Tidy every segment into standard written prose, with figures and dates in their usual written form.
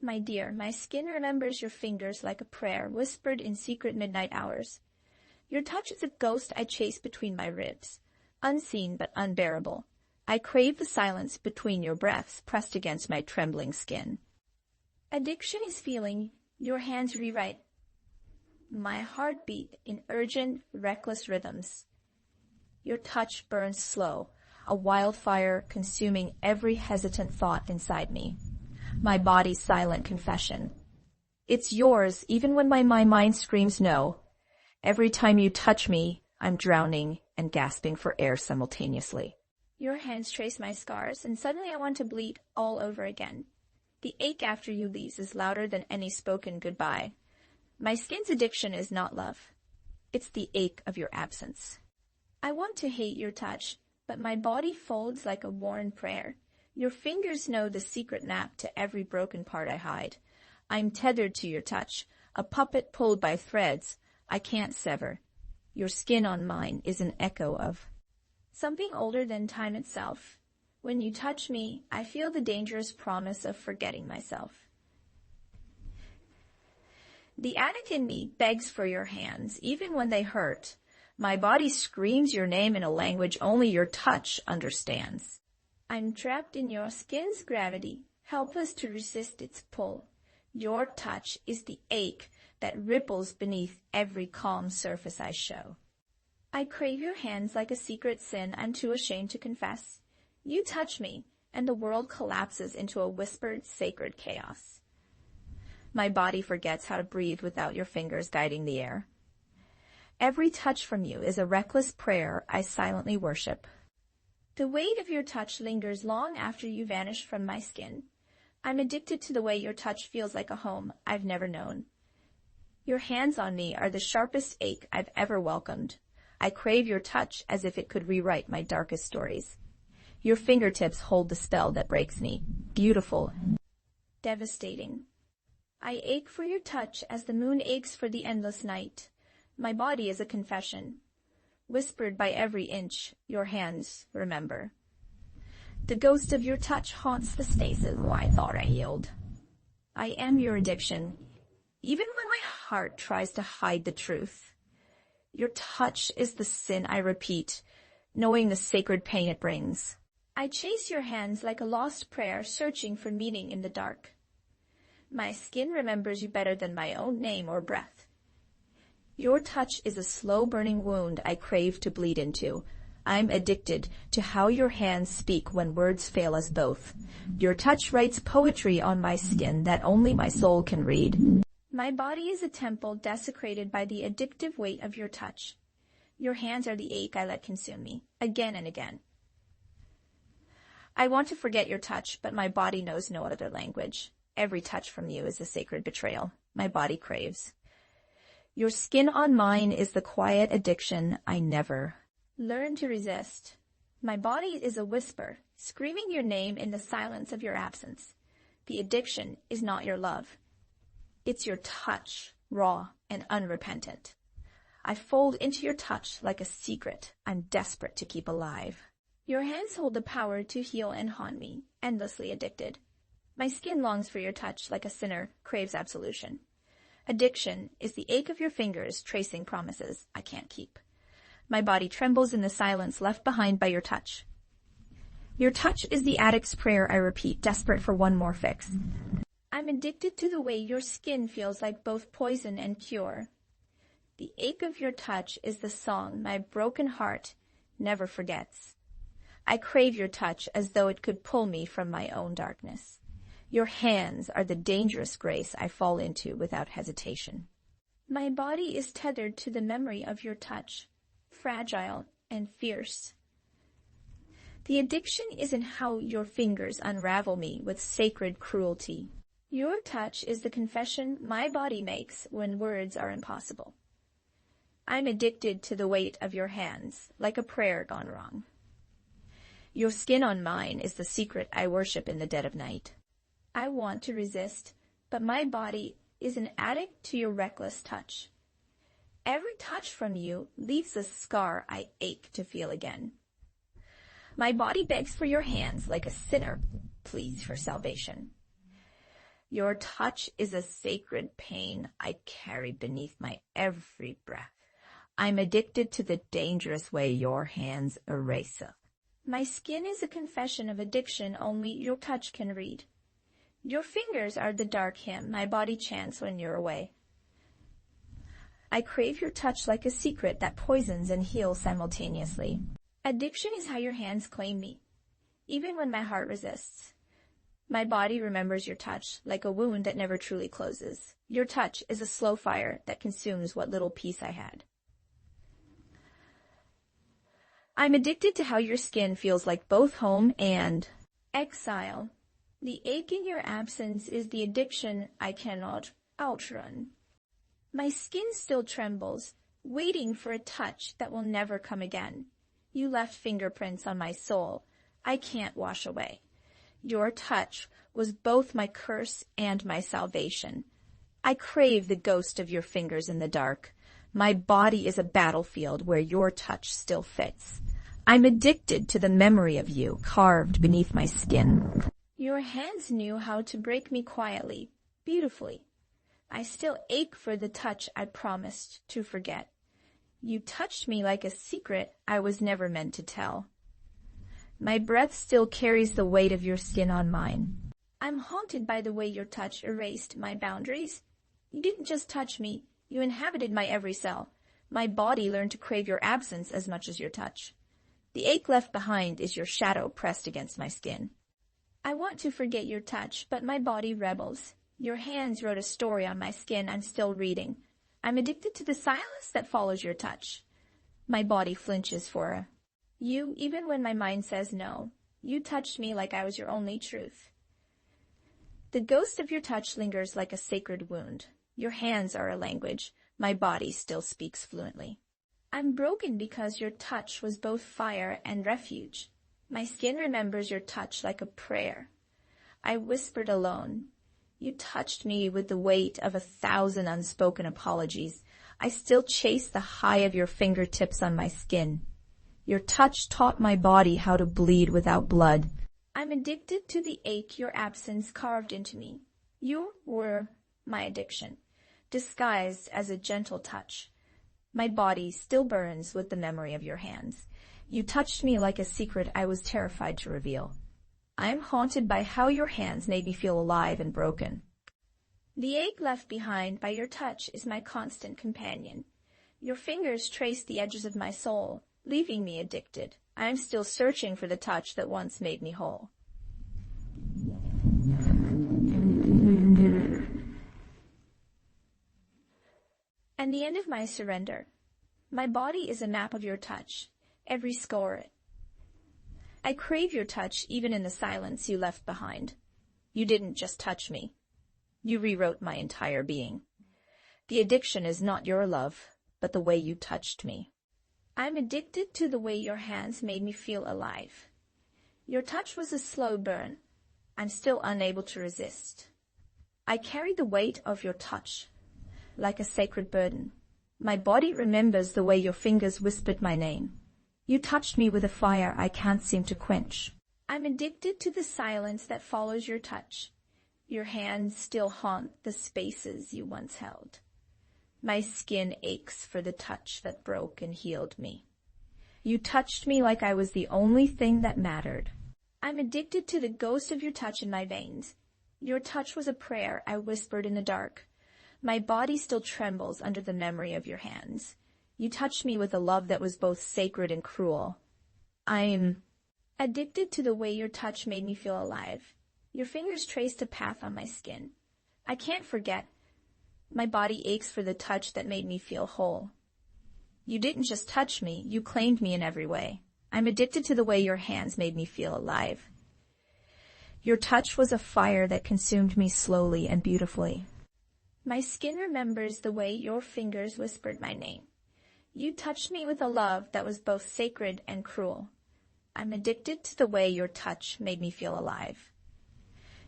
My dear, my skin remembers your fingers like a prayer whispered in secret midnight hours. Your touch is a ghost I chase between my ribs, unseen but unbearable. I crave the silence between your breaths pressed against my trembling skin. Addiction is feeling your hands rewrite my heartbeat in urgent, reckless rhythms. Your touch burns slow, a wildfire consuming every hesitant thought inside me. My body's silent confession. It's yours even when my mind screams no. Every time you touch me, I'm drowning and gasping for air simultaneously. Your hands trace my scars, and suddenly I want to bleed all over again. The ache after you leaves is louder than any spoken goodbye. My skin's addiction is not love. It's the ache of your absence. I want to hate your touch, but my body folds like a worn prayer. Your fingers know the secret map to every broken part I hide. I'm tethered to your touch, a puppet pulled by threads I can't sever. Your skin on mine is an echo of something older than time itself. When you touch me, I feel the dangerous promise of forgetting myself. The addict in me begs for your hands, even when they hurt. My body screams your name in a language only your touch understands. I'm trapped in your skin's gravity, helpless to resist its pull. Your touch is the ache that ripples beneath every calm surface I show. I crave your hands like a secret sin I'm too ashamed to confess. You touch me, and the world collapses into a whispered, sacred chaos. My body forgets how to breathe without your fingers guiding the air. Every touch from you is a reckless prayer I silently worship. The weight of your touch lingers long after you vanish from my skin. I'm addicted to the way your touch feels like a home I've never known. Your hands on me are the sharpest ache I've ever welcomed. I crave your touch as if it could rewrite my darkest stories. Your fingertips hold the spell that breaks me. Beautiful. Devastating. I ache for your touch as the moon aches for the endless night. My body is a confession, whispered by every inch your hands remember. The ghost of your touch haunts the spaces where I thought I yield. I am your addiction, even when my heart tries to hide the truth. Your touch is the sin I repeat, knowing the sacred pain it brings. I chase your hands like a lost prayer searching for meaning in the dark. My skin remembers you better than my own name or breath. Your touch is a slow-burning wound I crave to bleed into. I'm addicted to how your hands speak when words fail us both. Your touch writes poetry on my skin that only my soul can read. My body is a temple desecrated by the addictive weight of your touch. Your hands are the ache I let consume me, again and again. I want to forget your touch, but my body knows no other language. Every touch from you is a sacred betrayal. My body craves. Your skin on mine is the quiet addiction I never learned to resist. My body is a whisper, screaming your name in the silence of your absence. The addiction is not your love. It's your touch, raw and unrepentant. I fold into your touch like a secret I'm desperate to keep alive. Your hands hold the power to heal and haunt me, endlessly addicted. My skin longs for your touch like a sinner craves absolution. Addiction is the ache of your fingers tracing promises I can't keep. My body trembles in the silence left behind by your touch. Your touch is the addict's prayer I repeat, desperate for one more fix. I'm addicted to the way your skin feels like both poison and cure. The ache of your touch is the song my broken heart never forgets. I crave your touch as though it could pull me from my own darkness. Your hands are the dangerous grace I fall into without hesitation. My body is tethered to the memory of your touch, fragile and fierce. The addiction is in how your fingers unravel me with sacred cruelty. Your touch is the confession my body makes when words are impossible. I'm addicted to the weight of your hands, like a prayer gone wrong. Your skin on mine is the secret I worship in the dead of night. I want to resist, but my body is an addict to your reckless touch. Every touch from you leaves a scar I ache to feel again. My body begs for your hands like a sinner pleads for salvation. Your touch is a sacred pain I carry beneath my every breath. I'm addicted to the dangerous way your hands erase us. My skin is a confession of addiction only your touch can read. Your fingers are the dark hymn my body chants when you're away. I crave your touch like a secret that poisons and heals simultaneously. Addiction is how your hands claim me, even when my heart resists. My body remembers your touch like a wound that never truly closes. Your touch is a slow fire that consumes what little peace I had. I'm addicted to how your skin feels like both home and exile. The ache in your absence is the addiction I cannot outrun. My skin still trembles, waiting for a touch that will never come again. You left fingerprints on my soul I can't wash away. Your touch was both my curse and my salvation. I crave the ghost of your fingers in the dark. My body is a battlefield where your touch still fits. I'm addicted to the memory of you carved beneath my skin. Your hands knew how to break me quietly, beautifully. I still ache for the touch I promised to forget. You touched me like a secret I was never meant to tell. My breath still carries the weight of your skin on mine. I'm haunted by the way your touch erased my boundaries. You didn't just touch me, you inhabited my every cell. My body learned to crave your absence as much as your touch. The ache left behind is your shadow pressed against my skin. I want to forget your touch, but my body rebels. Your hands wrote a story on my skin I'm still reading. I'm addicted to the silence that follows your touch. My body flinches for you, even when my mind says no. You touched me like I was your only truth. The ghost of your touch lingers like a sacred wound. Your hands are a language. My body still speaks fluently. I'm broken because your touch was both fire and refuge. My skin remembers your touch like a prayer. I whispered alone. You touched me with the weight of 1,000 unspoken apologies. I still chase the high of your fingertips on my skin. Your touch taught my body how to bleed without blood. I'm addicted to the ache your absence carved into me. You were my addiction, disguised as a gentle touch. My body still burns with the memory of your hands. You touched me like a secret I was terrified to reveal. I am haunted by how your hands made me feel alive and broken. The ache left behind by your touch is my constant companion. Your fingers trace the edges of my soul, leaving me addicted. I am still searching for the touch that once made me whole. And the end of my surrender. My body is a map of your touch, every score. I crave your touch even in the silence you left behind. You didn't just touch me. You rewrote my entire being. The addiction is not your love, but the way you touched me. I'm addicted to the way your hands made me feel alive. Your touch was a slow burn. I'm still unable to resist. I carry the weight of your touch like a sacred burden. My body remembers the way your fingers whispered my name. You touched me with a fire I can't seem to quench. I'm addicted to the silence that follows your touch. Your hands still haunt the spaces you once held. My skin aches for the touch that broke and healed me. You touched me like I was the only thing that mattered. I'm addicted to the ghost of your touch in my veins. Your touch was a prayer I whispered in the dark. My body still trembles under the memory of your hands. You touched me with a love that was both sacred and cruel. I'm addicted to the way your touch made me feel alive. Your fingers traced a path on my skin. I can't forget. My body aches for the touch that made me feel whole. You didn't just touch me, you claimed me in every way. I'm addicted to the way your hands made me feel alive. Your touch was a fire that consumed me slowly and beautifully. My skin remembers the way your fingers whispered my name. You touched me with a love that was both sacred and cruel. I'm addicted to the way your touch made me feel alive.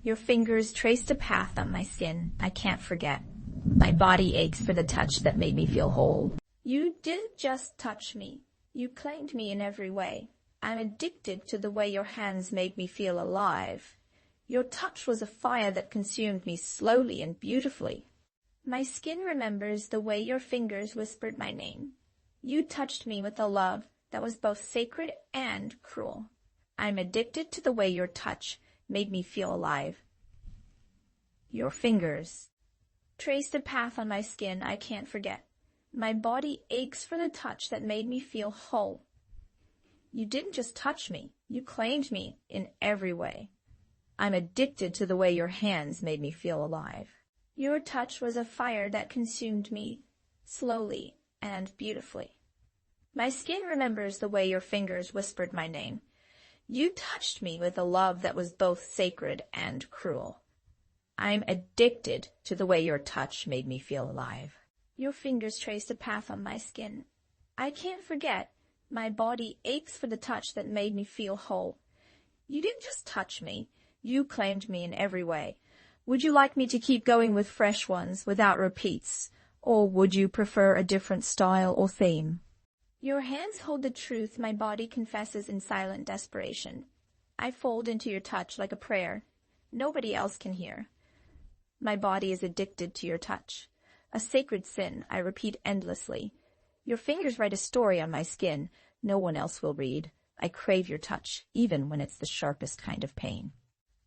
Your fingers traced a path on my skin I can't forget. My body aches for the touch that made me feel whole. You didn't just touch me. You claimed me in every way. I'm addicted to the way your hands made me feel alive. Your touch was a fire that consumed me slowly and beautifully. My skin remembers the way your fingers whispered my name. You touched me with a love that was both sacred and cruel. I'm addicted to the way your touch made me feel alive. Your fingers traced a path on my skin I can't forget. My body aches for the touch that made me feel whole. You didn't just touch me, you claimed me in every way. I'm addicted to the way your hands made me feel alive. Your touch was a fire that consumed me slowly and beautifully. My skin remembers the way your fingers whispered my name. You touched me with a love that was both sacred and cruel. I'm addicted to the way your touch made me feel alive. Your fingers traced a path on my skin. I can't forget. My body aches for the touch that made me feel whole. You didn't just touch me. You claimed me in every way. Would you like me to keep going with fresh ones without repeats, or would you prefer a different style or theme? Your hands hold the truth my body confesses in silent desperation. I fold into your touch like a prayer. Nobody else can hear. My body is addicted to your touch. A sacred sin I repeat endlessly. Your fingers write a story on my skin no one else will read. I crave your touch, even when it's the sharpest kind of pain.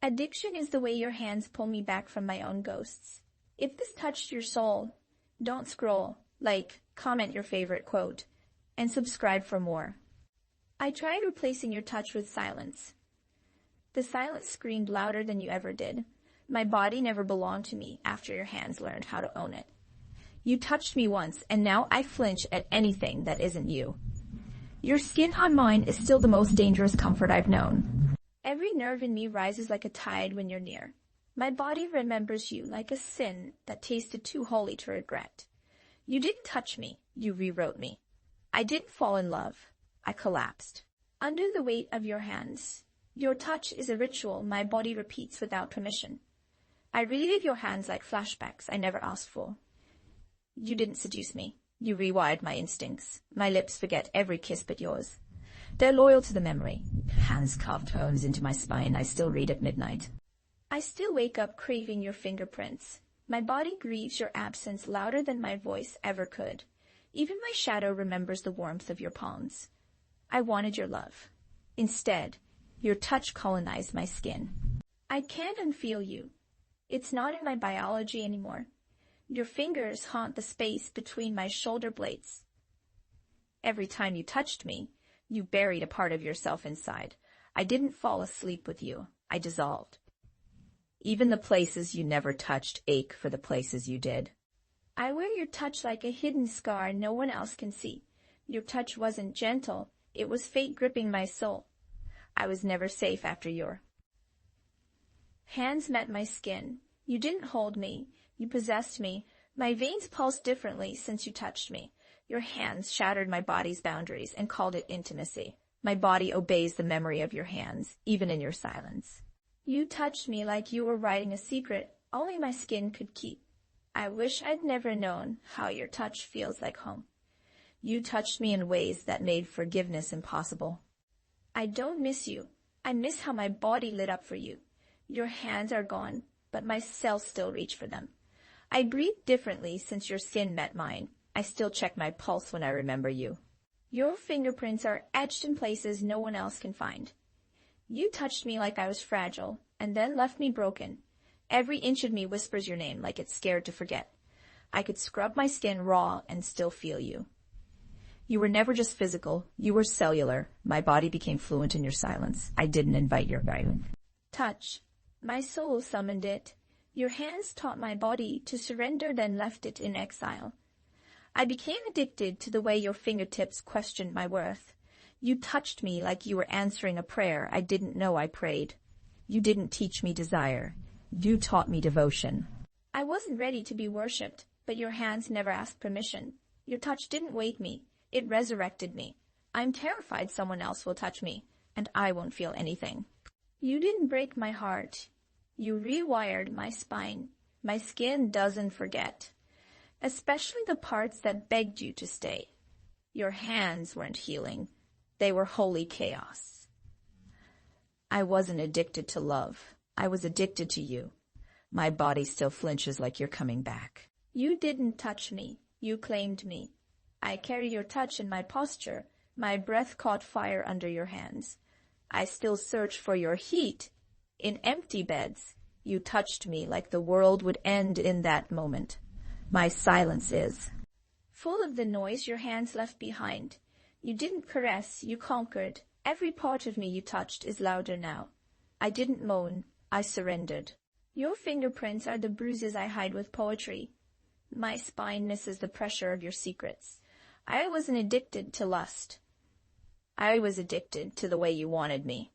Addiction is the way your hands pull me back from my own ghosts. If this touched your soul, don't scroll, like, comment your favorite quote, and subscribe for more. I tried replacing your touch with silence. The silence screamed louder than you ever did. My body never belonged to me after your hands learned how to own it. You touched me once, and now I flinch at anything that isn't you. Your skin on mine is still the most dangerous comfort I've known. Every nerve in me rises like a tide when you're near. My body remembers you like a sin that tasted too holy to regret. You didn't touch me, you rewrote me. I didn't fall in love. I collapsed. Under the weight of your hands. Your touch is a ritual my body repeats without permission. I relive your hands like flashbacks I never asked for. You didn't seduce me. You rewired my instincts. My lips forget every kiss but yours. They're loyal to the memory. Hands carved holes into my spine I still read at midnight. I still wake up craving your fingerprints. My body grieves your absence louder than my voice ever could. Even my shadow remembers the warmth of your palms. I wanted your love. Instead, your touch colonized my skin. I can't unfeel you. It's not in my biology anymore. Your fingers haunt the space between my shoulder blades. Every time you touched me, you buried a part of yourself inside. I didn't fall asleep with you. I dissolved. Even the places you never touched ache for the places you did. I wear your touch like a hidden scar no one else can see. Your touch wasn't gentle. It was fate gripping my soul. I was never safe after your hands met my skin. You didn't hold me. You possessed me. My veins pulsed differently since you touched me. Your hands shattered my body's boundaries and called it intimacy. My body obeys the memory of your hands, even in your silence. You touched me like you were writing a secret only my skin could keep. I wish I'd never known how your touch feels like home. You touched me in ways that made forgiveness impossible. I don't miss you. I miss how my body lit up for you. Your hands are gone, but my cells still reach for them. I breathe differently since your skin met mine. I still check my pulse when I remember you. Your fingerprints are etched in places no one else can find. You touched me like I was fragile, and then left me broken. Every inch of me whispers your name like it's scared to forget. I could scrub my skin raw and still feel you. You were never just physical, you were cellular. My body became fluent in your silence. I didn't invite your violence. Touch. My soul summoned it. Your hands taught my body to surrender, then left it in exile. I became addicted to the way your fingertips questioned my worth. You touched me like you were answering a prayer I didn't know I prayed. You didn't teach me desire. You taught me devotion. I wasn't ready to be worshipped, but your hands never asked permission. Your touch didn't wake me. It resurrected me. I'm terrified someone else will touch me, and I won't feel anything. You didn't break my heart. You rewired my spine. My skin doesn't forget, especially the parts that begged you to stay. Your hands weren't healing. They were holy chaos. I wasn't addicted to love. I was addicted to you. My body still flinches like you're coming back. You didn't touch me. You claimed me. I carry your touch in my posture. My breath caught fire under your hands. I still search for your heat. In empty beds, you touched me like the world would end in that moment. My silence is full of the noise your hands left behind. You didn't caress, you conquered. Every part of me you touched is louder now. I didn't moan, I surrendered. Your fingerprints are the bruises I hide with poetry. My spine misses the pressure of your secrets. I wasn't addicted to lust. I was addicted to the way you wanted me.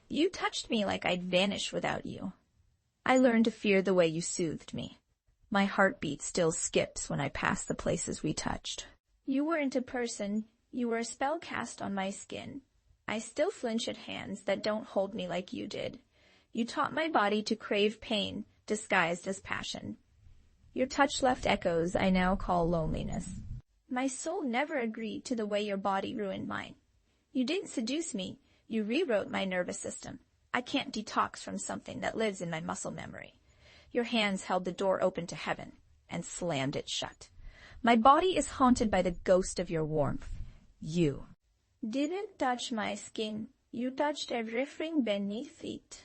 You touched me like I'd vanish without you. I learned to fear the way you soothed me. My heartbeat still skips when I pass the places we touched. You weren't a person. You were a spell cast on my skin. I still flinch at hands that don't hold me like you did. You taught my body to crave pain, disguised as passion. Your touch left echoes I now call loneliness. My soul never agreed to the way your body ruined mine. You didn't seduce me. You rewrote my nervous system. I can't detox from something that lives in my muscle memory. Your hands held the door open to heaven and slammed it shut. My body is haunted by the ghost of your warmth. You didn't touch my skin. You touched everything beneath it.